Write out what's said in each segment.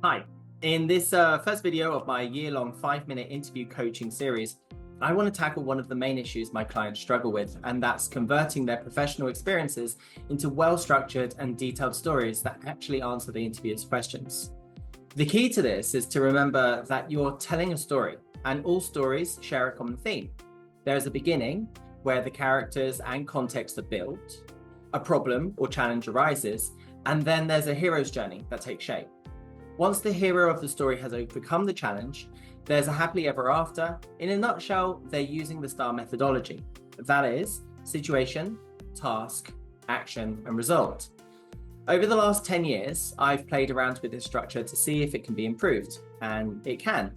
Hi, in this first video of my year-long 5-minute interview coaching series, I want to tackle one of the main issues my clients struggle with, and that's converting their professional experiences into well-structured and detailed stories that actually answer the interviewer's questions. The key to this is to remember that you're telling a story, and all stories share a common theme. There's a beginning, where the characters and context are built, a problem or challenge arises, and then there's a hero's journey that takes shape. Once the hero of the story has overcome the challenge, there's a happily ever after. In a nutshell, they're using the STAR methodology. That is, situation, task, action, and result. Over the last 10 years, I've played around with this structure to see if it can be improved, and it can,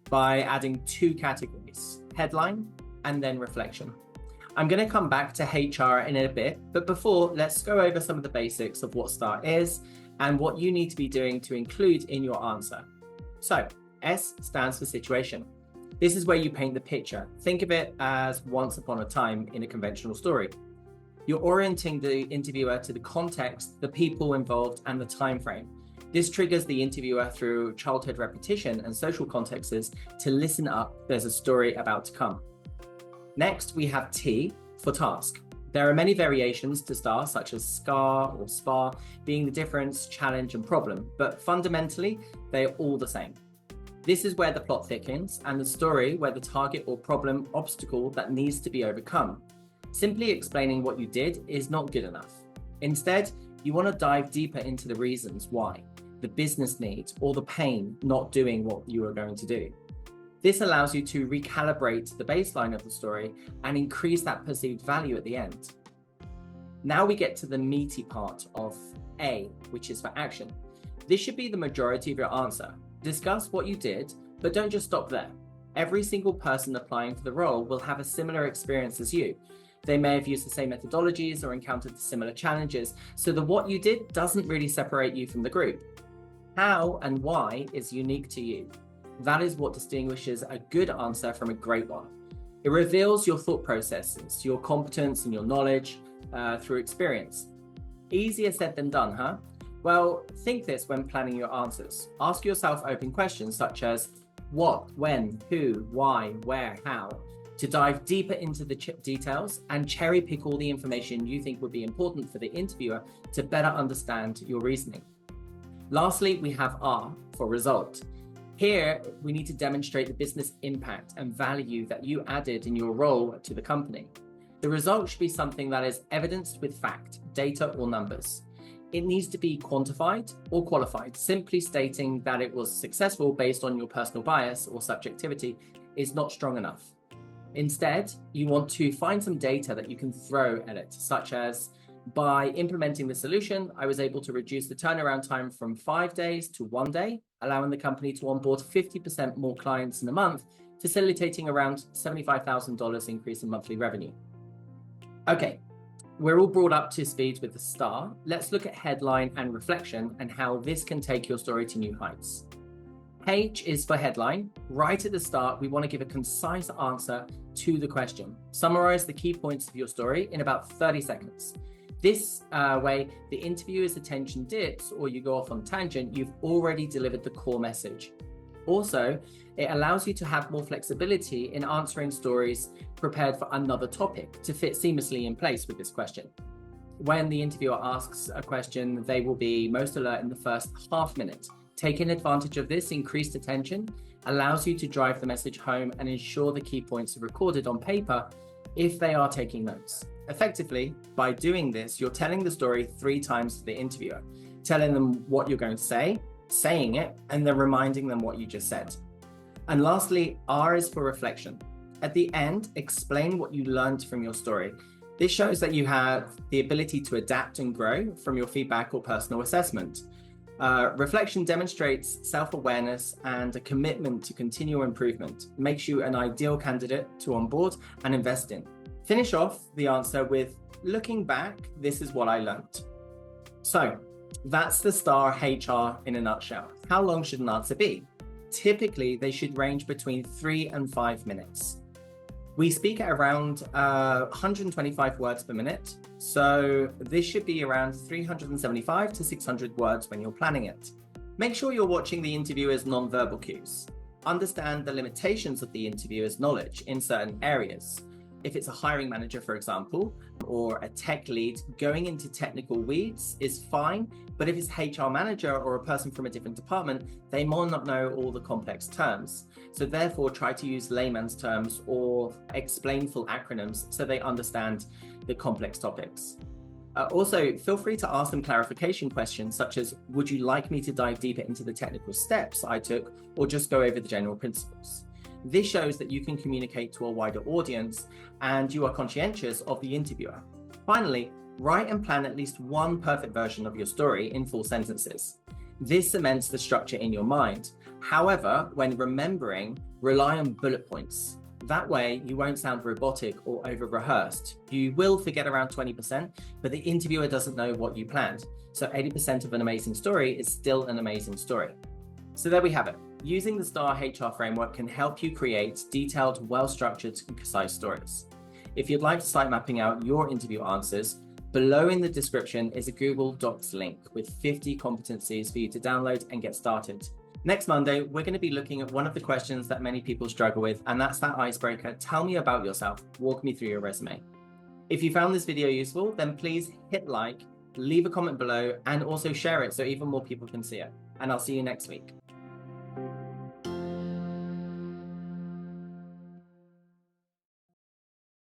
by adding 2 categories, headline and then reflection. I'm going to come back to HR in a bit, but before, let's go over some of the basics of what STAR is and what you need to be doing to include in your answer. So, S stands for situation. This is where you paint the picture. Think of it as once upon a time in a conventional story. You're orienting the interviewer to the context, the people involved, and the time frame. This triggers the interviewer through childhood repetition and social contexts to listen up, there's a story about to come. Next, we have T for task. There are many variations to STAR, such as SCAR or SPAR, being the difference, challenge, and problem, but fundamentally, they are all the same. This is where the plot thickens, and the story where the target or problem obstacle that needs to be overcome. Simply explaining what you did is not good enough. Instead, you want to dive deeper into the reasons why, the business need, or the pain not doing what you are going to do. This allows you to recalibrate the baseline of the story and increase that perceived value at the end. Now we get to the meaty part of A, which is for action. This should be the majority of your answer. Discuss what you did, but don't just stop there. Every single person applying for the role will have a similar experience as you. They may have used the same methodologies or encountered similar challenges, so the what you did doesn't really separate you from the group. How and why is unique to you. That is what distinguishes a good answer from a great one. It reveals your thought processes, your competence and your knowledge through experience. Easier said than done, huh? Well, think this when planning your answers. Ask yourself open questions such as what, when, who, why, where, how, to dive deeper into the details and cherry pick all the information you think would be important for the interviewer to better understand your reasoning. Lastly, we have R for result. Here, we need to demonstrate the business impact and value that you added in your role to the company. The result should be something that is evidenced with fact, data, or numbers. It needs to be quantified or qualified. Simply stating that it was successful based on your personal bias or subjectivity is not strong enough. Instead, you want to find some data that you can throw at it, such as, by implementing the solution, I was able to reduce the turnaround time from 5 days to 1 day, allowing the company to onboard 50% more clients in a month, facilitating around $75,000 increase in monthly revenue. Okay, we're all brought up to speed with the STAR. Let's look at headline and reflection and how this can take your story to new heights. H is for headline. Right at the start, we want to give a concise answer to the question. Summarize the key points of your story in about 30 seconds. This way, the interviewer's attention dips or you go off on a tangent, you've already delivered the core message. Also, it allows you to have more flexibility in answering stories prepared for another topic to fit seamlessly in place with this question. When the interviewer asks a question, they will be most alert in the first half minute. Taking advantage of this increased attention allows you to drive the message home and ensure the key points are recorded on paper if they are taking notes. Effectively, by doing this, you're telling the story 3 times to the interviewer, telling them what you're going to say, saying it, and then reminding them what you just said. And lastly, R is for reflection. At the end, explain what you learned from your story. This shows that you have the ability to adapt and grow from your feedback or personal assessment. Reflection demonstrates self-awareness and a commitment to continual improvement. It makes you an ideal candidate to onboard and invest in. Finish off the answer with, looking back, this is what I learned. So that's the STAR HR in a nutshell. How long should an answer be? Typically, they should range between 3 and 5 minutes. We speak at around 125 words per minute, so this should be around 375 to 600 words when you're planning it. Make sure you're watching the interviewer's non-verbal cues. Understand the limitations of the interviewer's knowledge in certain areas. If it's a hiring manager, for example, or a tech lead, going into technical weeds is fine, but if it's HR manager or a person from a different department, they might not know all the complex terms. So therefore, try to use layman's terms or explain full acronyms so they understand the complex topics. Also, feel free to ask them clarification questions such as, would you like me to dive deeper into the technical steps I took or just go over the general principles? This shows that you can communicate to a wider audience and you are conscientious of the interviewer. Finally, write and plan at least one perfect version of your story in full sentences. This cements the structure in your mind. However, when remembering, rely on bullet points. That way, you won't sound robotic or over-rehearsed. You will forget around 20%, but the interviewer doesn't know what you planned. So 80% of an amazing story is still an amazing story. So there we have it. Using the STAR+HR framework can help you create detailed, well-structured, and concise stories. If you'd like to start mapping out your interview answers, below in the description is a Google Docs link with 50 competencies for you to download and get started. Next Monday, we're going to be looking at one of the questions that many people struggle with, and that's that icebreaker. Tell me about yourself. Walk me through your resume. If you found this video useful, then please hit like, leave a comment below, and also share it so even more people can see it. And I'll see you next week.